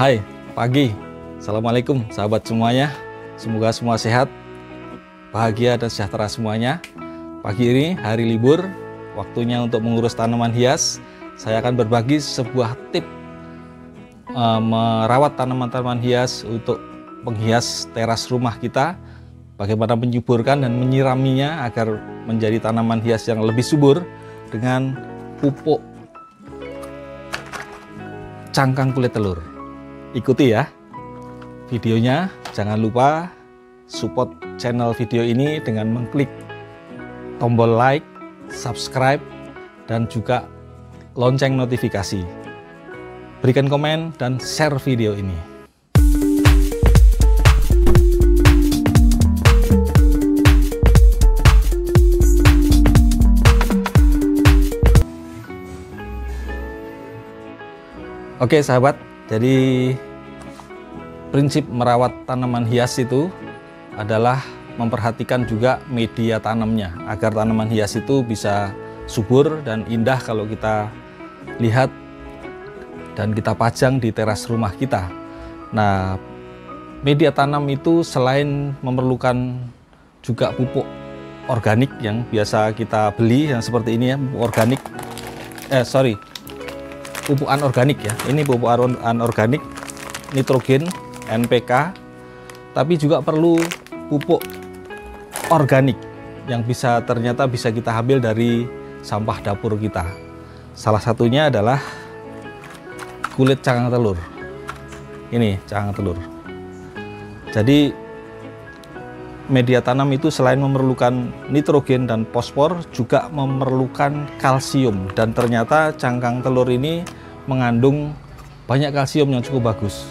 Hai, pagi. Assalamualaikum sahabat semuanya. Semoga semua sehat, bahagia dan sejahtera semuanya. Pagi ini hari libur, waktunya untuk mengurus tanaman hias. Saya akan berbagi sebuah tip merawat tanaman-tanaman hias untuk penghias teras rumah kita. Bagaimana menyuburkan dan menyiraminya agar menjadi tanaman hias yang lebih subur dengan pupuk cangkang kulit telur. Ikuti ya videonya. Jangan lupa support channel video ini dengan mengklik tombol like, subscribe, dan juga lonceng notifikasi. Berikan komen dan share video ini. Oke sahabat, jadi prinsip merawat tanaman hias itu adalah memperhatikan juga media tanamnya agar tanaman hias itu bisa subur dan indah kalau kita lihat dan kita pajang di teras rumah kita. Nah, media tanam itu selain memerlukan juga pupuk organik yang biasa kita beli yang seperti ini ya, organik. Pupuk anorganik ya. Ini pupuk anorganik, nitrogen, NPK, tapi juga perlu pupuk organik yang ternyata bisa kita ambil dari sampah dapur kita. Salah satunya adalah kulit cangkang telur. Ini cangkang telur. Jadi media tanam itu selain memerlukan nitrogen dan fosfor juga memerlukan kalsium, dan ternyata cangkang telur ini mengandung banyak kalsium yang cukup bagus.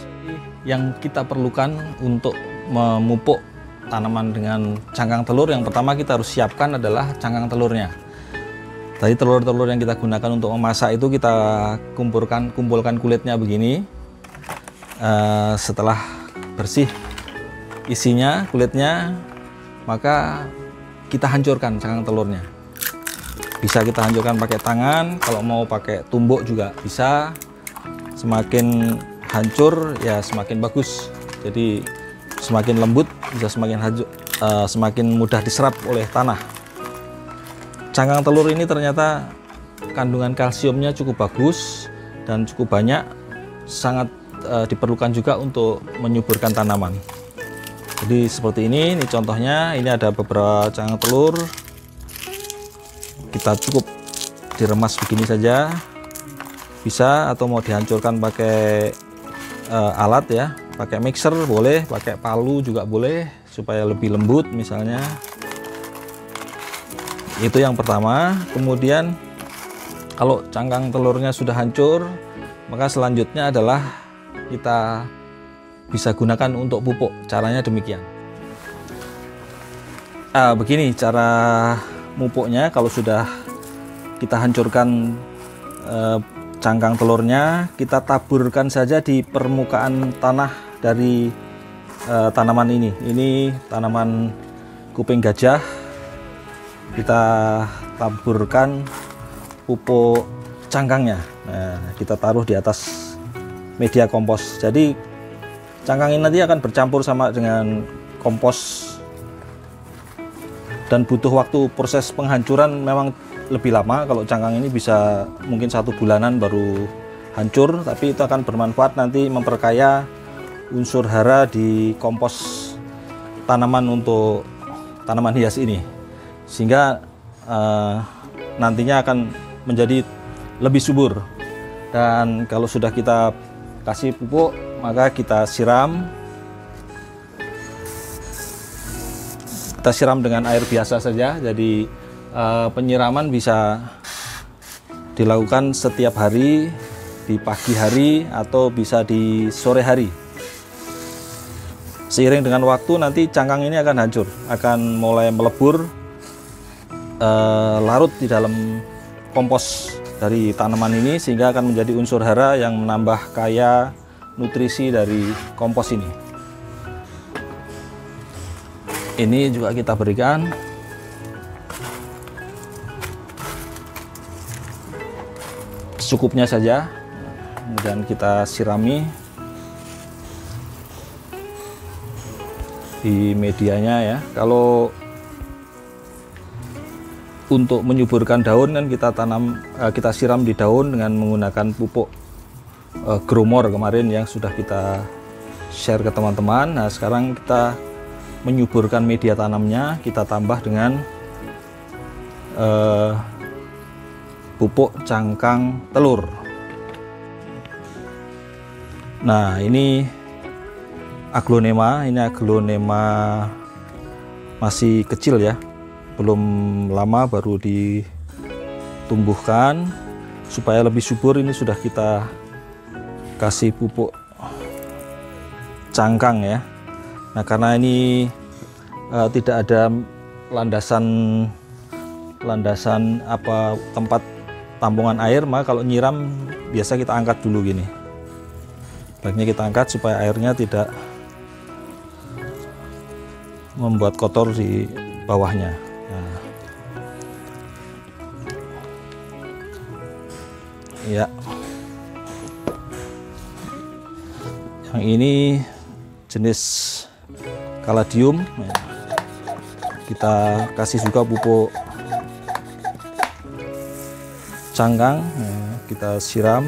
Yang kita perlukan untuk memupuk tanaman dengan cangkang telur, yang pertama kita harus siapkan adalah cangkang telurnya. Tadi telur-telur yang kita gunakan untuk memasak itu kita kumpulkan kulitnya begini. Setelah bersih isinya, kulitnya, maka kita hancurkan cangkang telurnya. Bisa kita hancurkan pakai tangan, kalau mau pakai tumbuk juga bisa. Semakin hancur ya semakin bagus. Jadi semakin lembut bisa semakin mudah diserap oleh tanah. Cangkang telur ini ternyata kandungan kalsiumnya cukup bagus dan cukup banyak, sangat diperlukan juga untuk menyuburkan tanaman. Jadi seperti ini contohnya. Ini ada beberapa cangkang telur. Kita cukup diremas begini saja bisa, atau mau dihancurkan pakai alat ya, pakai mixer boleh, pakai palu juga boleh supaya lebih lembut misalnya. Itu yang pertama. Kemudian kalau cangkang telurnya sudah hancur, maka selanjutnya adalah kita bisa gunakan untuk pupuk. Caranya demikian. Begini cara mupuknya. Kalau sudah kita hancurkan cangkang telurnya, kita taburkan saja di permukaan tanah dari tanaman ini. Ini tanaman kuping gajah. Kita taburkan pupuk cangkangnya. Nah, kita taruh di atas media kompos. Jadi cangkang ini nanti akan bercampur sama dengan kompos, dan butuh waktu proses penghancuran memang lebih lama. Kalau cangkang ini bisa mungkin 1 bulanan baru hancur, tapi itu akan bermanfaat nanti memperkaya unsur hara di kompos tanaman untuk tanaman hias ini, sehingga nantinya akan menjadi lebih subur. Dan kalau sudah kita kasih pupuk, maka kita siram. Kita siram dengan air biasa saja. Jadi penyiraman bisa dilakukan setiap hari, di pagi hari atau bisa di sore hari. Seiring dengan waktu nanti cangkang ini akan hancur, akan mulai melebur, larut di dalam kompos dari tanaman ini, sehingga akan menjadi unsur hara yang menambah kaya nutrisi dari kompos ini. Ini juga kita berikan. Secukupnya saja, kemudian kita sirami. di medianya ya. Kalau untuk menyuburkan daun kan kita siram di daun dengan menggunakan pupuk growmore kemarin yang sudah kita share ke teman-teman. Nah, sekarang kita menyuburkan media tanamnya, kita tambah dengan pupuk cangkang telur. Nah, ini aglonema, masih kecil ya, belum lama baru ditumbuhkan. Supaya lebih subur ini sudah kita kasih pupuk cangkang ya. Nah, karena ini tidak ada landasan tempat tampungan air, maka kalau nyiram biasa kita angkat dulu gini. Baiknya kita angkat supaya airnya tidak membuat kotor di bawahnya. Nah, ya, yang ini jenis kaladium. Kita kasih juga pupuk cangkang, kita siram.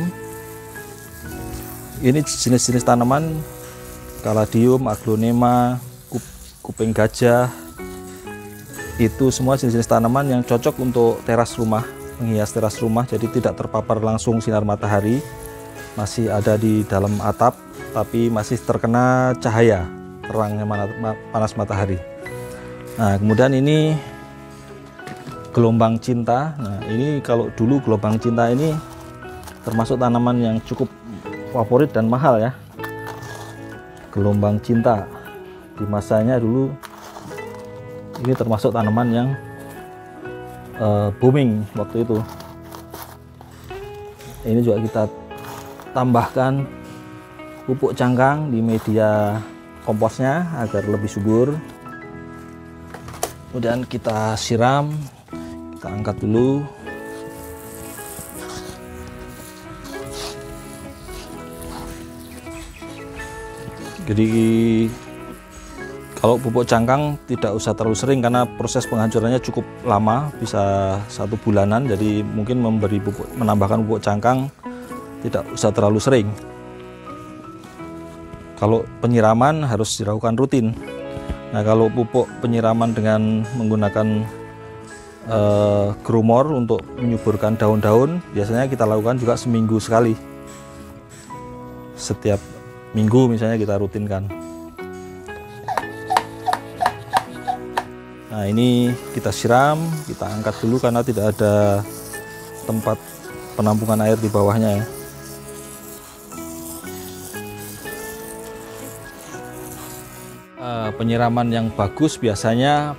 Ini jenis-jenis tanaman kaladium, aglonema, kuping gajah, itu semua jenis-jenis tanaman yang cocok untuk teras rumah, menghias teras rumah, jadi tidak terpapar langsung sinar matahari, masih ada di dalam atap tapi masih terkena cahaya terangnya panas matahari. Nah, kemudian ini gelombang cinta. Nah, ini kalau dulu gelombang cinta ini termasuk tanaman yang cukup favorit dan mahal ya. Gelombang cinta di masanya dulu ini termasuk tanaman yang booming waktu itu. Ini juga kita tambahkan pupuk cangkang di media komposnya agar lebih subur. Kemudian kita siram, kita angkat dulu. Jadi kalau pupuk cangkang tidak usah terlalu sering karena proses penghancurannya cukup lama, bisa 1 bulanan. Jadi mungkin menambahkan pupuk cangkang tidak usah terlalu sering. Kalau penyiraman harus dilakukan rutin. Nah, kalau pupuk penyiraman dengan menggunakan growmore untuk menyuburkan daun-daun, biasanya kita lakukan juga seminggu sekali. Setiap minggu misalnya kita rutinkan. Nah, ini kita siram, kita angkat dulu karena tidak ada tempat penampungan air di bawahnya ya. Penyiraman yang bagus biasanya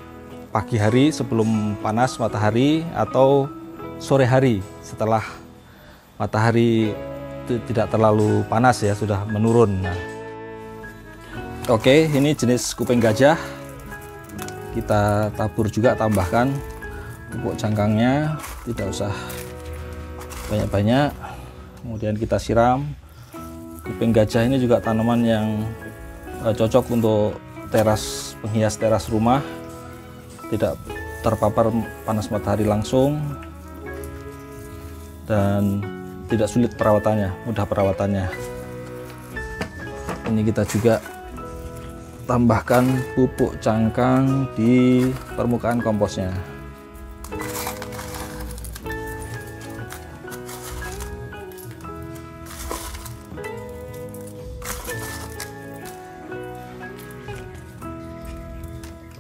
pagi hari sebelum panas matahari atau sore hari setelah matahari tidak terlalu panas ya, sudah menurun. Nah, oke, ini jenis kuping gajah. Kita tabur juga, tambahkan pupuk cangkangnya, tidak usah banyak-banyak. Kemudian kita siram. Kuping gajah ini juga tanaman yang cocok untuk penghias teras rumah, tidak terpapar panas matahari langsung dan tidak sulit perawatannya, mudah perawatannya. Ini kita juga tambahkan pupuk cangkang di permukaan komposnya.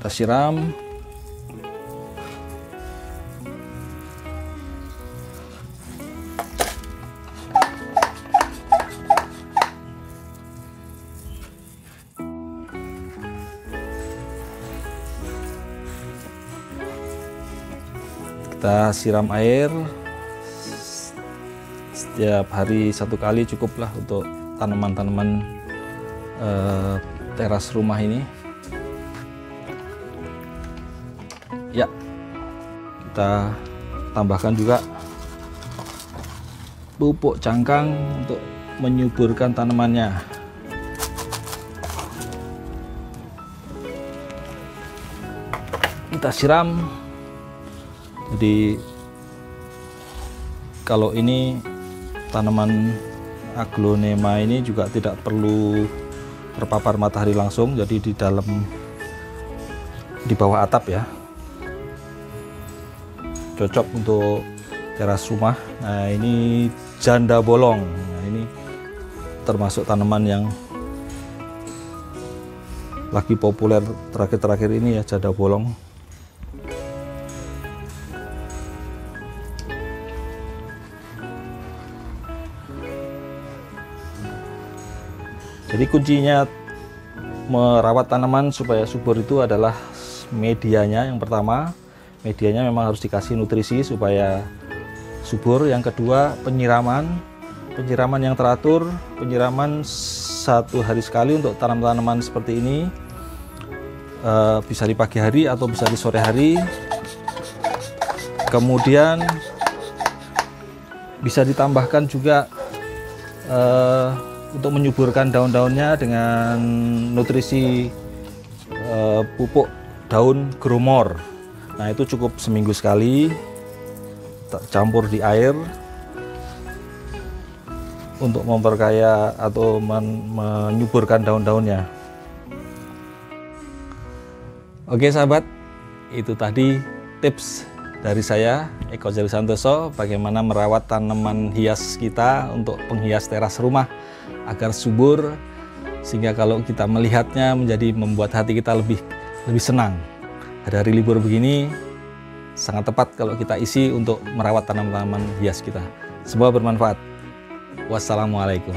Kita siram. Kita siram air setiap hari 1 kali cukuplah untuk tanaman-tanaman teras rumah ini. Ya, kita tambahkan juga pupuk cangkang untuk menyuburkan tanamannya. kita siram. Jadi kalau ini tanaman aglonema ini juga tidak perlu terpapar matahari langsung, jadi di dalam, di bawah atap ya, cocok untuk teras rumah. Nah ini janda bolong. Nah, ini termasuk tanaman yang lagi populer terakhir-terakhir ini ya, janda bolong. Jadi kuncinya merawat tanaman supaya subur itu adalah medianya. Yang pertama, medianya memang harus dikasih nutrisi supaya subur. Yang kedua, penyiraman yang teratur, penyiraman 1 hari sekali untuk tanaman-tanaman seperti ini. Bisa di pagi hari atau bisa di sore hari. Kemudian bisa ditambahkan juga untuk menyuburkan daun-daunnya dengan nutrisi pupuk daun growmore. Nah itu cukup seminggu sekali, campur di air untuk memperkaya atau menyuburkan daun-daunnya. Oke sahabat, itu tadi tips dari saya, Eko Jali Santoso, bagaimana merawat tanaman hias kita untuk penghias teras rumah agar subur, sehingga kalau kita melihatnya membuat hati kita lebih senang. Hari-hari libur begini sangat tepat kalau kita isi untuk merawat tanaman-tanaman hias kita. Semoga bermanfaat. Wassalamualaikum.